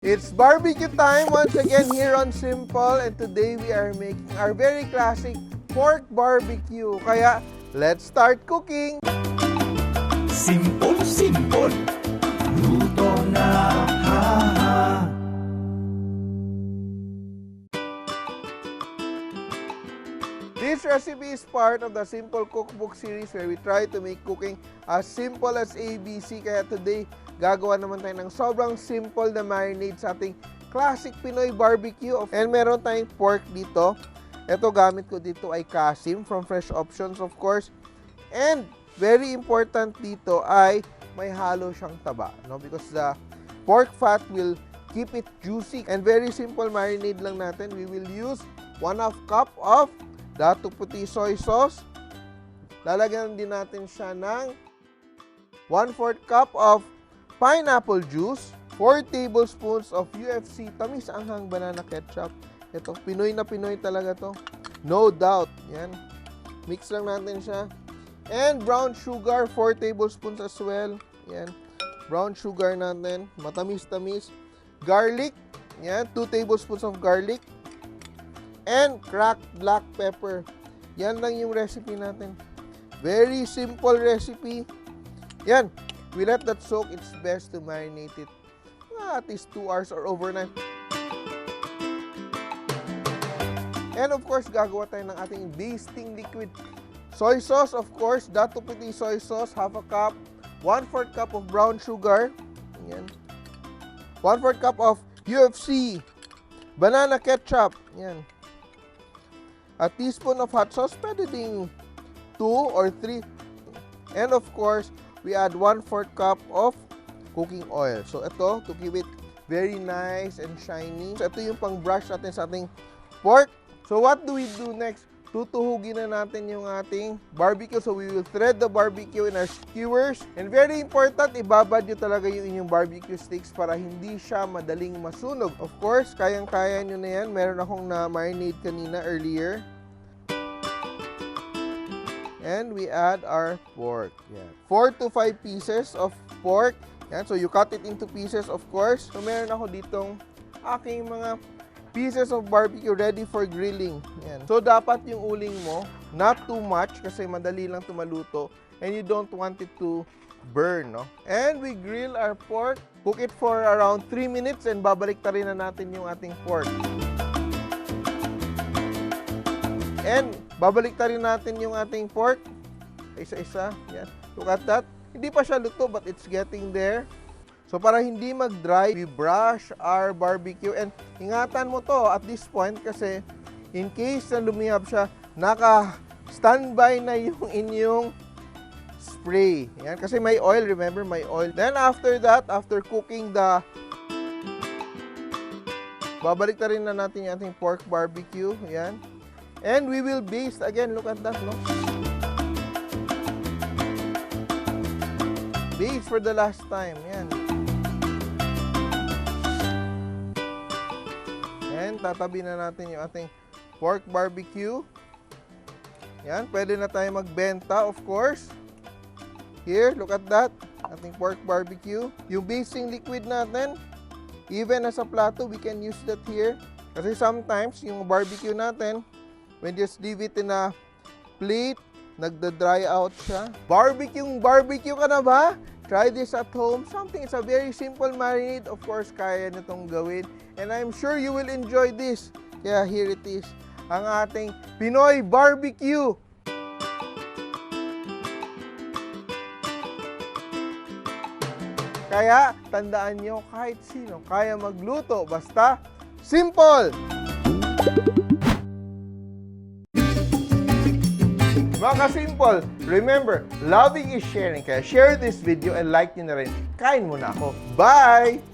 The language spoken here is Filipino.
It's barbecue time once again here on Simpol, and today we are making our very classic pork barbecue. Kaya, let's start cooking! Simpol, simpol, luto na, ha, ha. This recipe is part of the Simpol Cookbook series where we try to make cooking as simple as ABC. Kaya today, gagawa naman tayo ng sobrang simple na marinade sa ating classic Pinoy barbecue. And meron tayong pork dito. Ito gamit ko dito ay Catsup from Fresh Options, of course. And very important dito ay may halo siyang taba, no? Because the pork fat will keep it juicy. And very simple marinade lang natin. We will use 1/2 cup of Datu Puti soy sauce. Lalagyan din natin siya ng 1/4 cup of pineapple juice, 4 tablespoons of UFC tamis anghang banana ketchup. Ito, Pinoy na Pinoy talaga to. No doubt. Yan. Mix lang natin siya. And brown sugar, 4 tablespoons as well. Yan. Brown sugar natin. Matamis-tamis. Garlic. Yan. 2 tablespoons of garlic. And cracked black pepper. Yan lang yung recipe natin. Very simple recipe. Yan. We let that soak. It's best to marinate it at least 2 hours or overnight. And of course, gagawa tayo ng ating basting liquid. Soy sauce, of course. Datu Puti soy sauce, 1/2 cup. 1/4 cup of brown sugar. Yan. 1/4 cup of UFC. Banana ketchup. Yan. A teaspoon of hot sauce. Pwede ding 2 or 3. And of course, we add 1/4 cup of cooking oil. So ito, to keep it very nice and shiny. So ito yung pang-brush natin sa ating pork. So what do we do next? Tutuhugin na natin yung ating barbecue. So we will thread the barbecue in our skewers. And very important, ibabad nyo talaga yung inyong barbecue sticks para hindi siya madaling masunog. Of course, kayang-kaya nyo na yan. Meron akong na-marinate kanina earlier. And we add our pork. Yan. 4 to 5 pieces of pork. Yan. So you cut it into pieces, of course. So meron ako ditong aking mga pieces of barbecue ready for grilling. Yan. So dapat yung uling mo, not too much kasi madali lang tumaluto. And you don't want it to burn, no? And we grill our pork. Cook it for around 3 minutes and babalik ta rin na natin yung ating pork. And babalik ta rin natin yung ating pork. Isa-isa. Yan. Look at that. Hindi pa siya luto but it's getting there. So para hindi mag-dry, we brush our barbecue. And ingatan mo to at this point kasi in case na lumihab siya, naka-standby na yung inyong spray. Yan. Kasi may oil, remember, may oil. Then after that, after cooking babalik na rin na natin yung ating pork barbecue. Yan. And we will baste again. Look at that, no? Baste for the last time. Yan. And tatabi na natin yung ating pork barbecue. Yan. Pwede na tayo magbenta, of course. Here, look at that. Ating pork barbecue. Yung basting liquid natin, even as a plato, we can use that here. Kasi sometimes, yung barbecue natin, when you just leave it in a plate, nagda-dry out siya. Barbecue ka na ba? Try this at home. It's a very simple marinade. Of course, kaya nitong gawin. And I'm sure you will enjoy this. Kaya here it is. Ang ating Pinoy barbecue. Kaya, tandaan nyo, kahit sino kaya magluto. Basta, simple! Mga ka-simple, remember, loving is sharing. Kaya share this video and like nyo na rin. Kain muna ako. Bye!